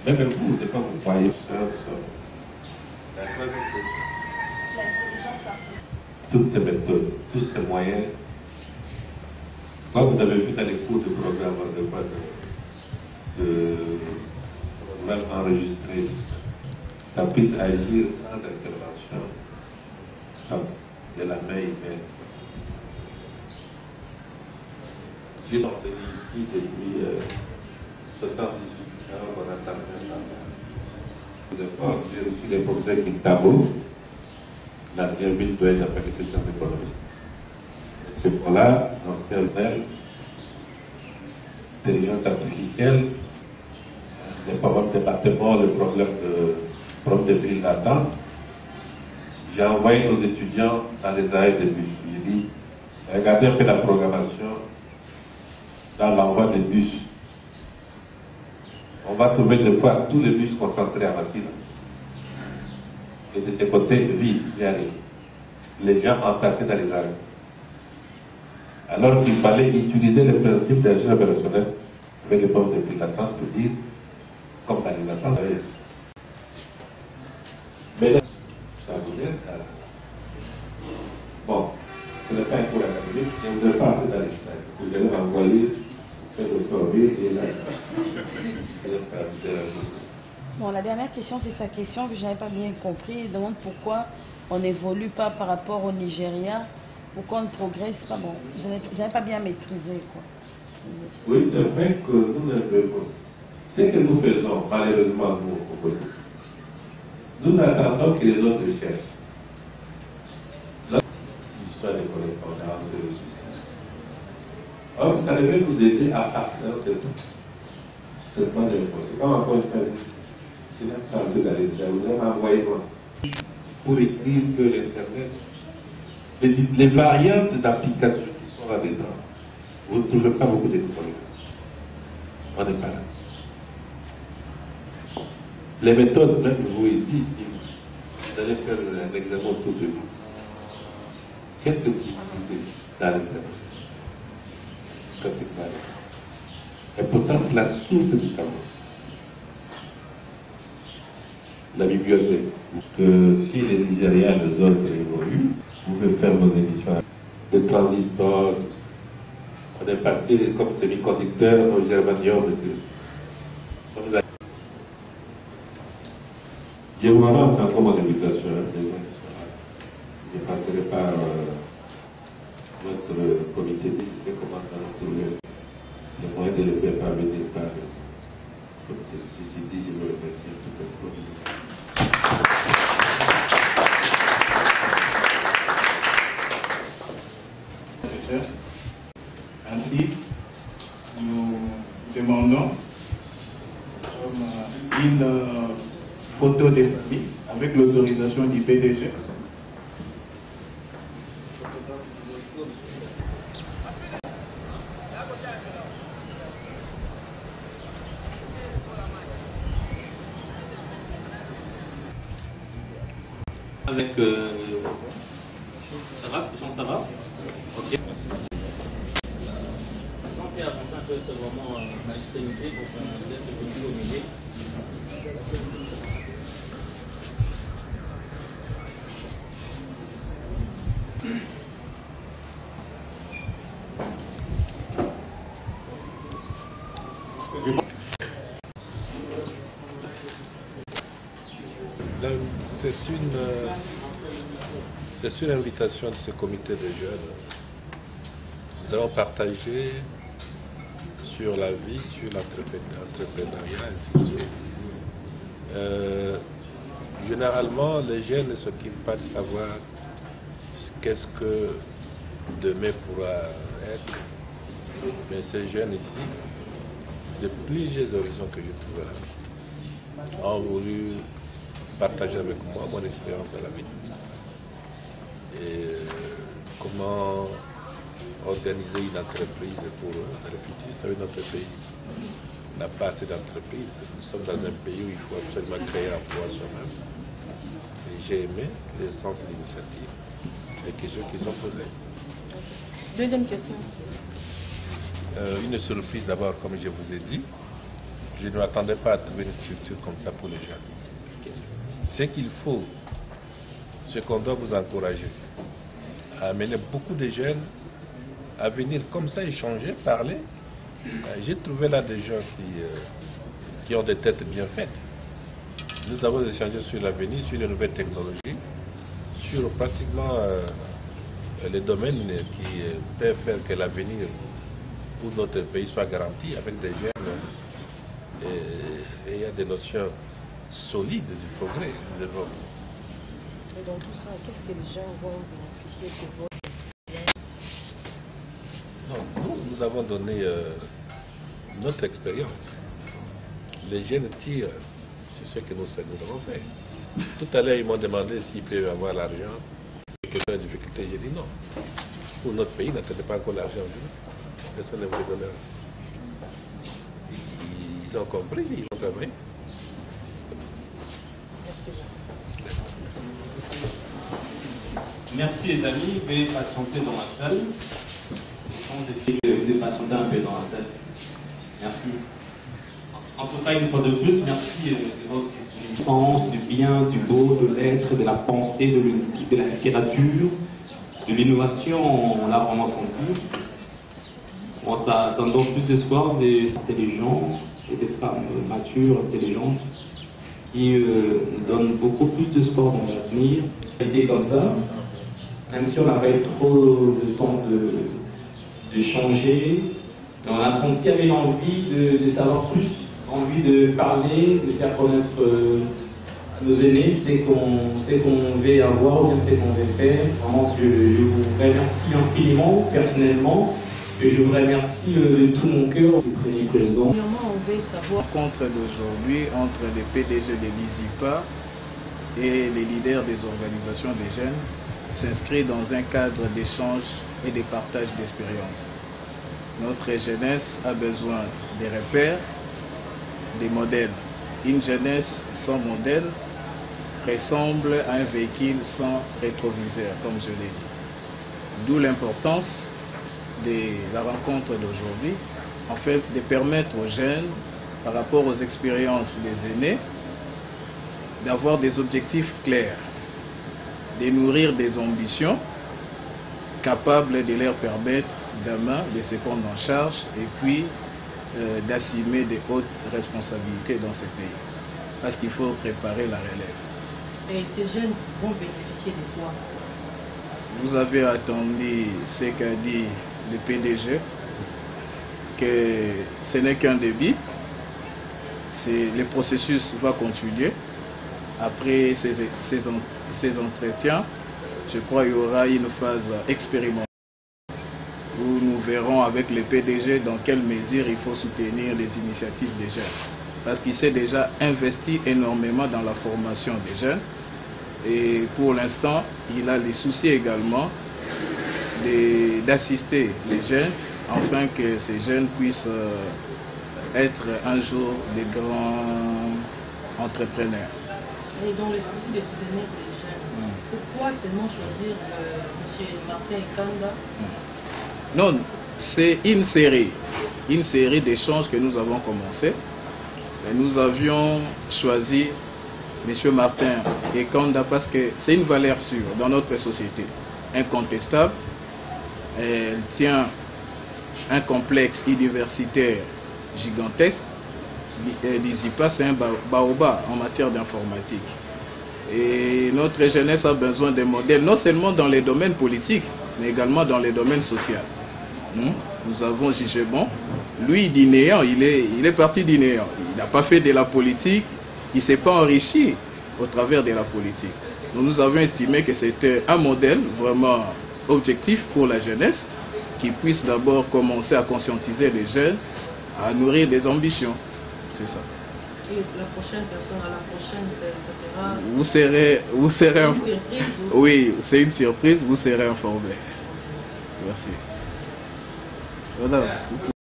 Même vous, des fois, vous croyez ça. La troisième question. L'intelligence artificielle. Toutes ces méthodes, tous ces moyens, comme vous avez vu dans les cours de programme, même enregistrer, ça puisse agir sans intervention de la main humaine. J'ai enseigné ici depuis 78 ans, on a terminé. J'ai reçu les professeurs Kitabo, l'ancien vice-doyen de la faculté de sciences économiques. Ce point-là, ancien maire d'intelligence artificielle, n'est pas votre département, le problème de file d'attente. J'ai envoyé nos étudiants dans les arrêts de bus. J'ai dit, regardez un peu la programmation dans l'envoi des bus. On va trouver des fois tous les bus concentrés à Massina. Et de ce côté, vide, il y a les gens entassés dans les arrêts. Alors qu'il fallait utiliser le principe de gestion opérationnelle avec les postes de file d'attente pour dire, comme dans les assemblées. Mais là, ça vous aide à... Bon, ce n'est pas un cours académique, je ne voudrais pas entrer dans les détails. Vous allez m'envoyer, faire le corvée et là, Bon, la dernière question, c'est sa question que je n'avais pas bien compris. Il demande pourquoi on n'évolue pas par rapport au Nigeria, pourquoi on ne progresse pas. Bon, je n'avais pas bien maîtrisé, quoi. Oui, c'est vrai que nous n'avons. Ce que nous faisons, malheureusement, nous, au Congo, nous n'attendons que les autres cherchent. L'histoire des correspondances, alors, ça devait nous aider à passer dans ce point de réponse. C'est comme encore une fois, c'est là que vous allez dire, vous allez m'envoyer moi pour écrire que l'Internet, les variantes d'application qui sont là-dedans, vous ne trouvez pas beaucoup d'informations. On n'est pas là. Les méthodes, même vous ici, si vous allez faire un examen autour de vous, qu'est-ce que vous utilisez dans l'internet? Et pourtant, c'est la source du savoir. La bibliothèque. Que si les Nigériens, les autres évoluent, vous pouvez faire vos émissions de transistors. On est passé comme semi-conducteur au germanium. Je vous avance encore mon invitation. Je passerai par notre comité de comment nous allons trouver les moyens de le faire parvenir par ceci dit, je vous remercie tout le monde. Ainsi, nous demandons une photo de famille avec l'autorisation du PDG. Avec Sarah, Sarah. Ok. On peut avancer un peu, c'est vraiment ma extrémité pour qu'on laisse le produit au milieu. C'est une invitation de ce comité de jeunes. Nous allons partager sur la vie, sur l'entrepreneuriat, ainsi de suite. Généralement, les jeunes ne s'occupent pas de savoir qu'est-ce que demain pourra être. Mais ces jeunes ici, de plusieurs horizons que je trouve là, ont voulu partager avec moi mon expérience de la vie. Et comment organiser une entreprise pour le futur. Vous savez, notre pays n'a pas assez d'entreprises. Nous sommes dans un pays où il faut absolument créer un emploi soi-même. Et j'ai aimé l'essence de l'initiative, les questions qu'ils ont posées. Deuxième question. Une surprise d'abord, comme je vous ai dit. Je ne m'attendais pas à trouver une structure comme ça pour les jeunes. Ce qu'il faut, ce qu'on doit vous encourager, à amener beaucoup de jeunes à venir comme ça échanger, parler. J'ai trouvé là des gens qui ont des têtes bien faites. Nous avons échangé sur l'avenir, sur les nouvelles technologies, sur pratiquement les domaines qui peuvent faire que l'avenir pour notre pays soit garanti avec des jeunes. Et il y a des notions solides du progrès, du développement. Et dans tout ça, qu'est-ce que les gens vont bénéficier de votre expérience? Non, nous avons donné notre expérience. Les jeunes tirent sur ce que nous avons fait. Tout à l'heure, ils m'ont demandé s'ils peuvent avoir l'argent. Quelqu'un a une difficulté, j'ai dit non. Pour notre pays, ce n'est pas encore l'argent. Personne ne voulait donner. Ils ont compris, ils ont compris. Merci beaucoup. Merci les amis, veuillez patienter dans la salle. Veuillez patienter un peu dans la salle. Merci. En tout cas, une fois de plus, merci de votre sens, du bien, du beau, de l'être, de la pensée, de la littérature, de l'innovation, on l'a vraiment senti. Bon, ça me donne plus d'espoir des intelligents et des femmes matures, intelligentes, qui nous donnent beaucoup plus d'espoir dans l'avenir. Idée comme ça, même si on n'a pas eu trop de temps de changer, mais on a senti avec l'envie de savoir plus, envie de parler, de faire connaître à nos aînés ce qu'on veut avoir ou bien ce qu'on veut faire. Vraiment, je vous remercie infiniment, personnellement, et je vous remercie de tout mon cœur du premier présent. Premièrement, on veut savoir. La rencontre d'aujourd'hui entre les PDG de l'ISIPA et les leaders des organisations des jeunes s'inscrit dans un cadre d'échange et de partage d'expériences. Notre jeunesse a besoin des repères, des modèles. Une jeunesse sans modèle ressemble à un véhicule sans rétroviseur, comme je l'ai dit. D'où l'importance de la rencontre d'aujourd'hui, en fait, de permettre aux jeunes, par rapport aux expériences des aînés, d'avoir des objectifs clairs, de nourrir des ambitions capables de leur permettre demain de se prendre en charge et puis d'assumer de hautes responsabilités dans ce pays. Parce qu'il faut préparer la relève. Et ces jeunes vont bénéficier de quoi? Vous avez attendu ce qu'a dit le PDG, que ce n'est qu'un début. Le processus va continuer. Après ces entretiens, je crois qu'il y aura une phase expérimentale où nous verrons avec le PDG dans quelle mesure il faut soutenir les initiatives des jeunes. Parce qu'il s'est déjà investi énormément dans la formation des jeunes. Et pour l'instant, il a les soucis également d'assister les jeunes afin que ces jeunes puissent être un jour des grands entrepreneurs. Et dans le souci de soutenir les jeunes, pourquoi seulement choisir M. Martin Kanda? Non, c'est une série d'échanges que nous avons commencé. Et nous avions choisi M. Martin Kanda parce que c'est une valeur sûre dans notre société, incontestable. Elle tient un complexe universitaire gigantesque. L'ISIPA, c'est un baobab en matière d'informatique. Et notre jeunesse a besoin de modèles, non seulement dans les domaines politiques, mais également dans les domaines sociaux. Nous avons Gigebon. Lui, du néant, il est parti du néant. Il n'a pas fait de la politique, il ne s'est pas enrichi au travers de la politique. Nous avons estimé que c'était un modèle vraiment objectif pour la jeunesse, qui puisse d'abord commencer à conscientiser les jeunes, à nourrir des ambitions. C'est ça. Et la prochaine personne, à la prochaine, ça sera... Vous serez une surprise ou... Oui, c'est une surprise, vous serez informé. Merci. Voilà.